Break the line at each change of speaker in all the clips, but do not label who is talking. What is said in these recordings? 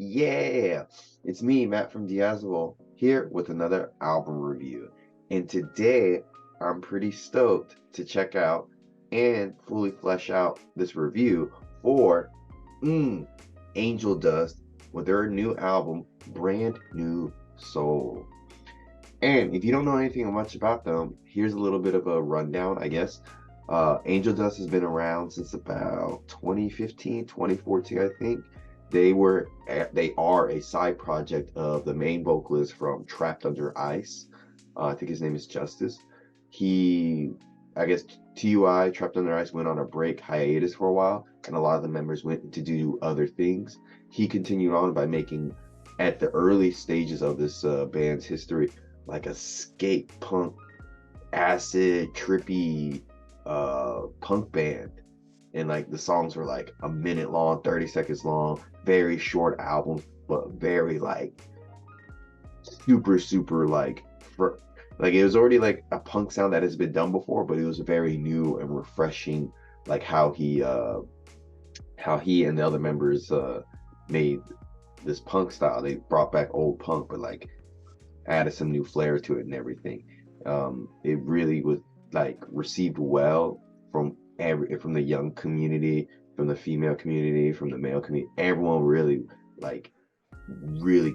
Yeah, it's me, Matt from Diazable, here with another album review. And today, I'm pretty stoked to check out and fully flesh out this review for Angel Dust with their new album, Brand New Soul. And if you don't know anything much about them, here's a little bit of a rundown, I guess. Angel Dust has been around since about 2015, 2014, I think. They are a side project of the main vocalist from Trapped Under Ice. I think his name is Justice. He, I guess, TUI, Trapped Under Ice, went on a break hiatus for a while, and a lot of the members went to do other things. He continued on by making, at the early stages of this band's history, like a skate punk, acid, trippy punk band. And like the songs were like a minute long, 30 seconds long, very short albums, but very like super like for like it was already like a punk sound that has been done before, but it was very new and refreshing, like how he and the other members made this punk style. They brought back old punk, but like added some new flair to it and everything. It really was like received well from the young community, from the female community, from the male community. Everyone like really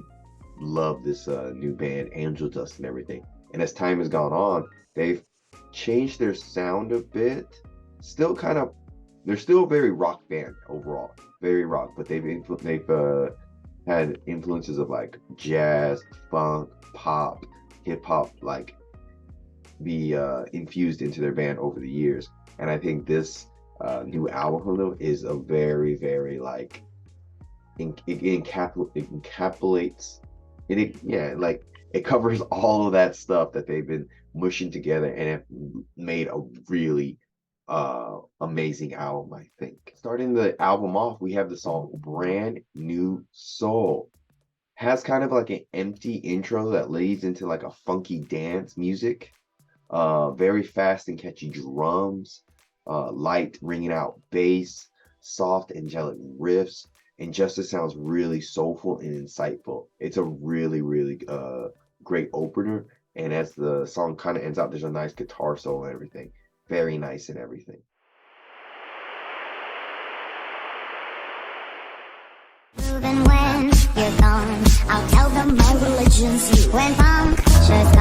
loved this new band, Angel Dust and everything. And as time has gone on, they've changed their sound a bit. Still kind of, they're still a very rock band overall, very rock, but they've had influences of like jazz, funk, pop, hip hop, like be infused into their band over the years. And I think this new album from them is a very like it encapsulates like it covers all of that stuff that they've been mushing together and have made a really amazing album, I think. Starting the album off, we have the song Brand New Soul. Has kind of like an empty intro that leads into like a funky dance music. Very fast and catchy drums, light ringing out bass, soft angelic riffs, and Justice sounds really soulful and insightful. It's a really great opener, and as the song kind of ends out, there's a nice guitar solo and everything. Very nice and everything.
Even when you're gone, I'll tell them my religion's you and punctures.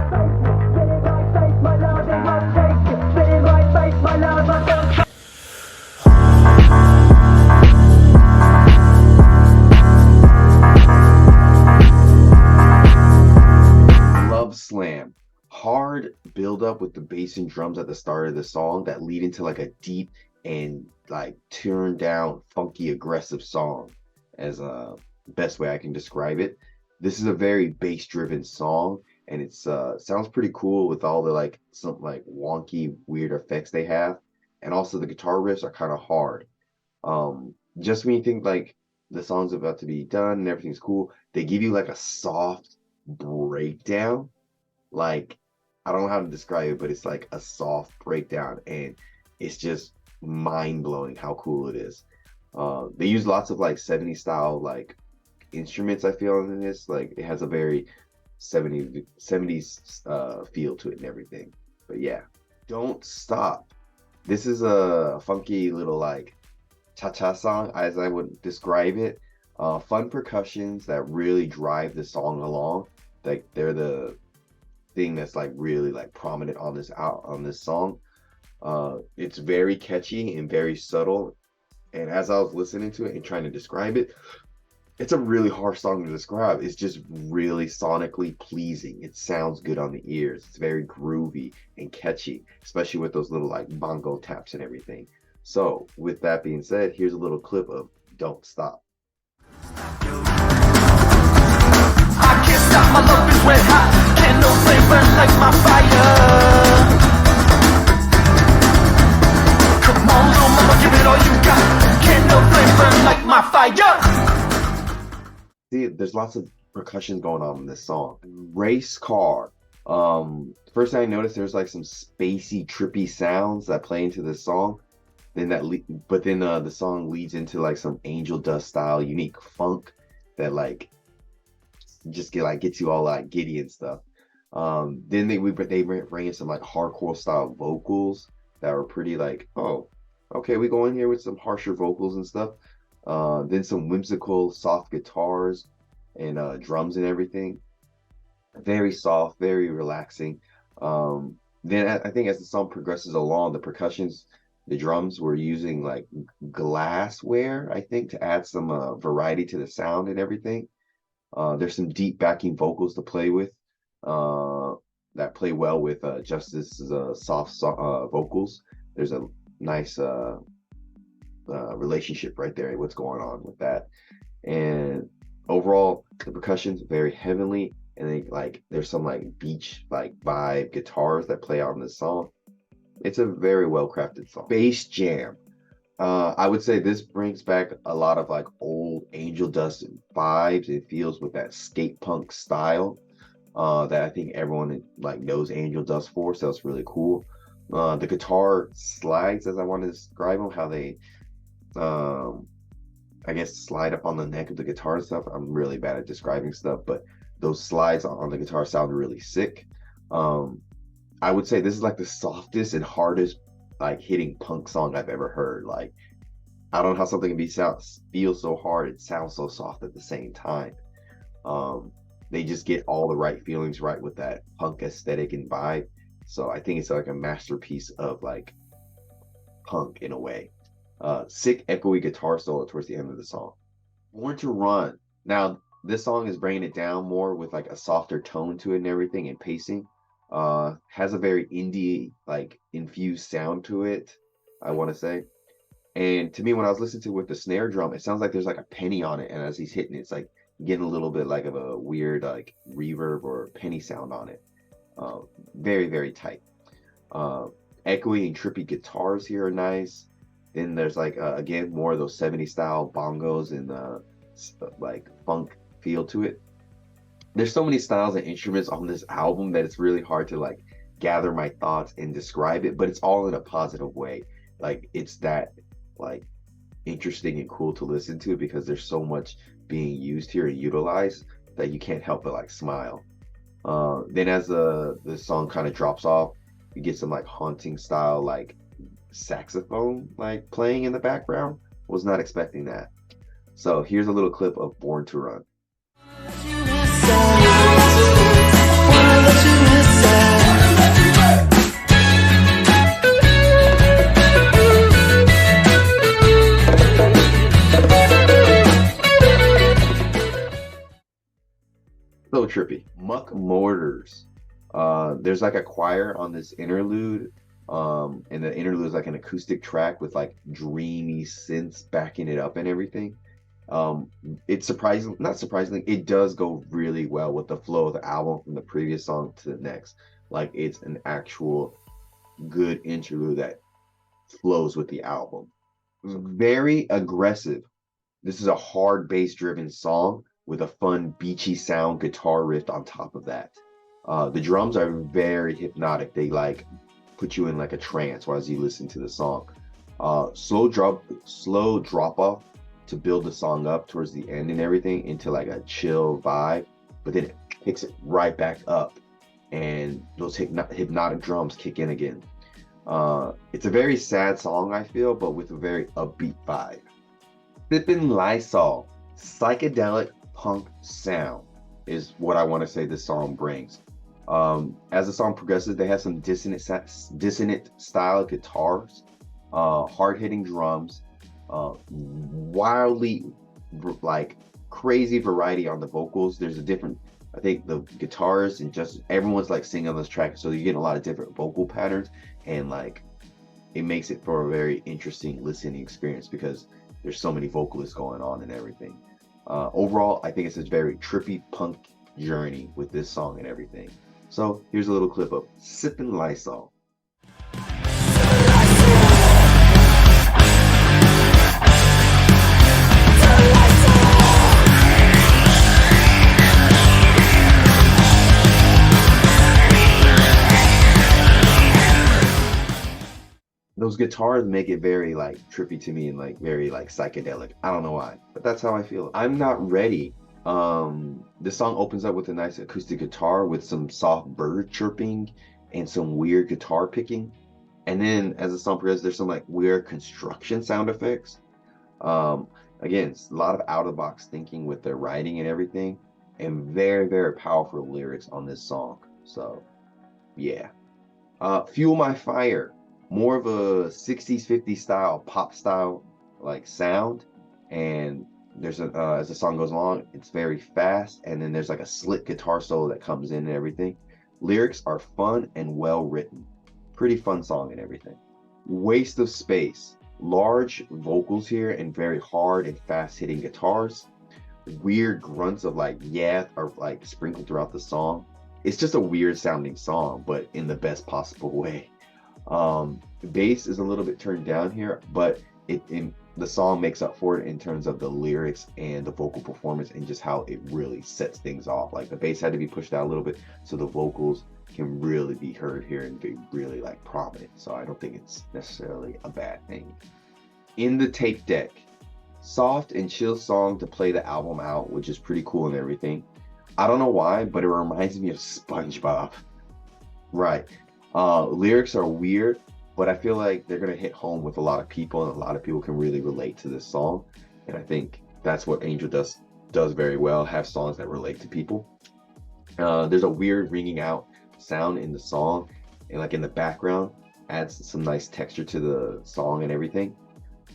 Love Slam. Hard build up with the bass and drums at the start of the song that lead into like a deep and like turned down funky aggressive song, as a best way I can describe it. This is a very bass driven song, and it's sounds pretty cool with all the like some like wonky weird effects they have, and also the guitar riffs are kind of hard. Just when you think like the song's about to be done and everything's cool, they give you like a soft breakdown. Like, I don't know how to describe it, but it's like a soft breakdown, and it's just mind blowing how cool it is. They use lots of like 70s style like instruments, I feel, in this. Like it has a very 70s feel to it and everything. But yeah, Don't Stop. This is a funky little like cha-cha song, as I would describe it. Fun percussions that really drive the song along. Like they're the thing that's like really like prominent on this song. It's very catchy and very subtle. And as I was listening to it and trying to describe it, it's a really hard song to describe. It's just really sonically pleasing. It sounds good on the ears. It's very groovy and catchy, especially with those little like bongo taps and everything. So with that being said, here's a little clip of Don't Stop.
I can't stop, my love is red hot. Can no flame burn like my fire. Come on, little mama, give it all you got. Can no flame burn like my fire.
See, there's lots of percussion going on in this song. Race car. First thing I noticed, there's like some spacey, trippy sounds that play into this song. Then the song leads into like some Angel Dust style unique funk that like just gets you all like giddy and stuff. Then they bring in some like hardcore style vocals that were pretty like, oh, okay, we go in here with some harsher vocals and stuff. Then some whimsical soft guitars and drums and everything. Very soft, very relaxing. Then I think as the song progresses along, the percussions, the drums were using like glassware, I think, to add some variety to the sound and everything. There's some deep backing vocals to play with that play well with Justice's vocals. There's a nice relationship right there, what's going on with that. And overall, the percussion's very heavenly, and then like there's some like beach like vibe guitars that play out in this song. It's a very well crafted song. Bass jam. I would say this brings back a lot of like old Angel Dust vibes. It feels with that skate punk style that I think everyone like knows Angel Dust for. So it's really cool. The guitar slides, as I want to describe them, how they, I guess, slide up on the neck of the guitar and stuff. I'm really bad at describing stuff, but those slides on the guitar sound really sick. I would say this is like the softest and hardest like hitting punk song I've ever heard. Like, I don't know how something can feel so hard, it sounds so soft at the same time. They just get all the right feelings right with that punk aesthetic and vibe. So I think it's like a masterpiece of like punk in a way. Sick echoey guitar solo towards the end of the song. Born to Run. Now this song is bringing it down more with like a softer tone to it and everything, and pacing. Has a very indie like infused sound to it, I want to say. And to me, when I was listening to it with the snare drum, it sounds like there's like a penny on it, and as he's hitting it, it's like getting a little bit like of a weird like reverb or penny sound on it. Very, very tight. Echoey and trippy guitars here are nice. Then there's like again more of those 70s style bongos and like funk feel to it. There's so many styles and instruments on this album that it's really hard to like gather my thoughts and describe it, but it's all in a positive way. Like, it's that like interesting and cool to listen to because there's so much being used here and utilized that you can't help but like smile. Then as the song kind of drops off, you get some like haunting style like saxophone like playing in the background. Was not expecting that. So here's a little clip of Born to Run. So trippy. Muck Mortars. There's like a choir on this interlude. And the interlude is like an acoustic track with like dreamy synths backing it up and everything. It's surprising, not surprisingly, it does go really well with the flow of the album from the previous song to the next. Like, it's an actual good interlude that flows with the album. Very aggressive. This is a hard bass driven song with a fun beachy sound guitar riff on top of that. The drums are very hypnotic. They like put you in like a trance while you listen to the song. Slow drop off to build the song up towards the end and everything into like a chill vibe, but then it picks it right back up and those hypnotic drums kick in again. It's a very sad song, I feel, but with a very upbeat vibe. Sippin' Lysol, psychedelic punk sound is what I want to say this song brings. As the song progresses, they have some dissonant style guitars, hard-hitting drums, wildly like crazy variety on the vocals. There's a different, I think the guitars and just everyone's like singing on this track, so you're getting a lot of different vocal patterns, and like it makes it for a very interesting listening experience because there's so many vocalists going on and everything. Overall, I think it's a very trippy punk journey with this song and everything. So here's a little clip of Sippin' Lysol. Those guitars make it very like trippy to me and like very like psychedelic. I don't know why, but that's how I feel. I'm not ready This song opens up with a nice acoustic guitar with some soft bird chirping and some weird guitar picking. And then as the song progresses, there's some like weird construction sound effects. Um, Again, it's a lot of out of the box thinking with their writing and everything, and very, very powerful lyrics on this song. So, yeah. Fuel My Fire, more of a 60s, 50s style, pop style like sound. And there's a as the song goes along, it's very fast, and then there's like a slick guitar solo that comes in and everything. Lyrics are fun and well written. Pretty fun song and everything. Waste of Space. Large vocals here and very hard and fast hitting guitars. Weird grunts of like yeah are like sprinkled throughout the song. It's just a weird sounding song, but in the best possible way. Bass is a little bit turned down here, but the song makes up for it in terms of the lyrics and the vocal performance and just how it really sets things off. Like the bass had to be pushed out a little bit so the vocals can really be heard here and be really like prominent. So I don't think it's necessarily a bad thing. In the Tape Deck, soft and chill song to play the album out, which is pretty cool and everything. I don't know why, but it reminds me of SpongeBob. Right. Lyrics are weird, but I feel like they're gonna hit home with a lot of people, and a lot of people can really relate to this song. And I think that's what Angel does very well, have songs that relate to people. There's a weird ringing out sound in the song, and like in the background, adds some nice texture to the song and everything.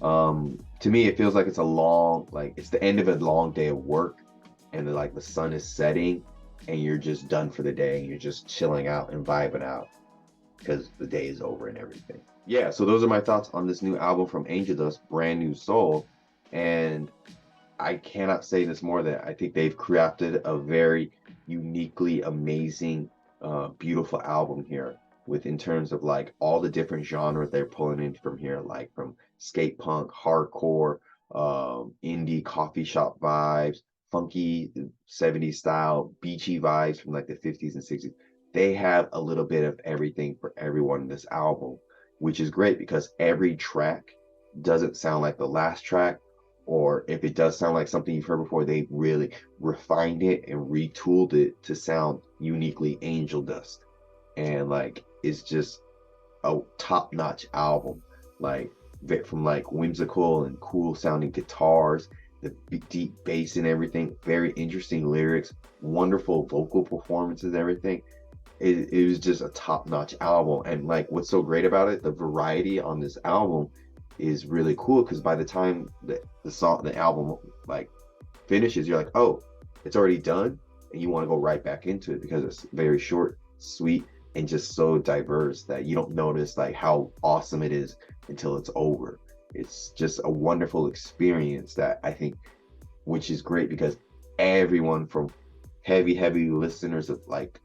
To me, it feels like it's a long, like it's the end of a long day of work, and like the sun is setting, and you're just done for the day, and you're just chilling out and vibing out because the day is over and everything. Yeah, so those are my thoughts on this new album from Angel Dust, Brand New Soul, and I cannot say this more than I think they've crafted a very uniquely amazing, beautiful album here with in terms of like all the different genres they're pulling in from here, like from skate punk, hardcore, indie coffee shop vibes, funky 70s style, beachy vibes from like the 50s and 60s. They have a little bit of everything for everyone in this album, which is great because every track doesn't sound like the last track, or if it does sound like something you've heard before, they really refined it and retooled it to sound uniquely Angel Dust. And like it's just a top-notch album. Like from like whimsical and cool sounding guitars, the deep bass and everything, very interesting lyrics, wonderful vocal performances, everything. It was just a top-notch album. And like what's so great about it, the variety on this album is really cool because by the time the album like finishes, you're like, oh, it's already done, and you want to go right back into it because it's very short, sweet, and just so diverse that you don't notice like how awesome it is until it's over. It's just a wonderful experience that I think, which is great because everyone from heavy listeners of like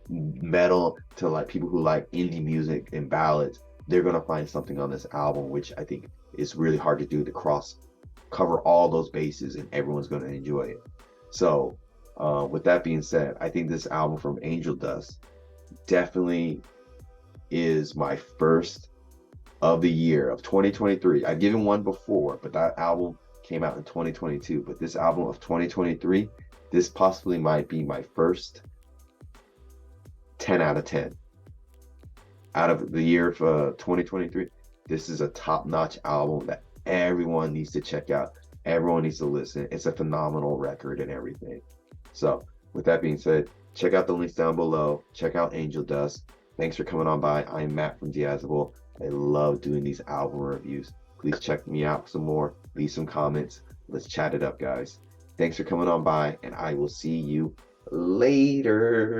metal to like people who like indie music and ballads, they're gonna find something on this album, which I think is really hard to do to cover all those bases, and everyone's gonna enjoy it. So, with that being said, I think this album from Angel Dust definitely is my first of the year of 2023. I've given one before, but that album came out in 2022. But this album of 2023, this possibly might be my first 10 out of 10. Out of the year of 2023, this is a top-notch album that everyone needs to check out. Everyone needs to listen. It's a phenomenal record and everything. So, with that being said, check out the links down below. Check out Angel Dust. Thanks for coming on by. I'm Matt from Diazable. I love doing these album reviews. Please check me out some more. Leave some comments. Let's chat it up, guys. Thanks for coming on by, and I will see you later.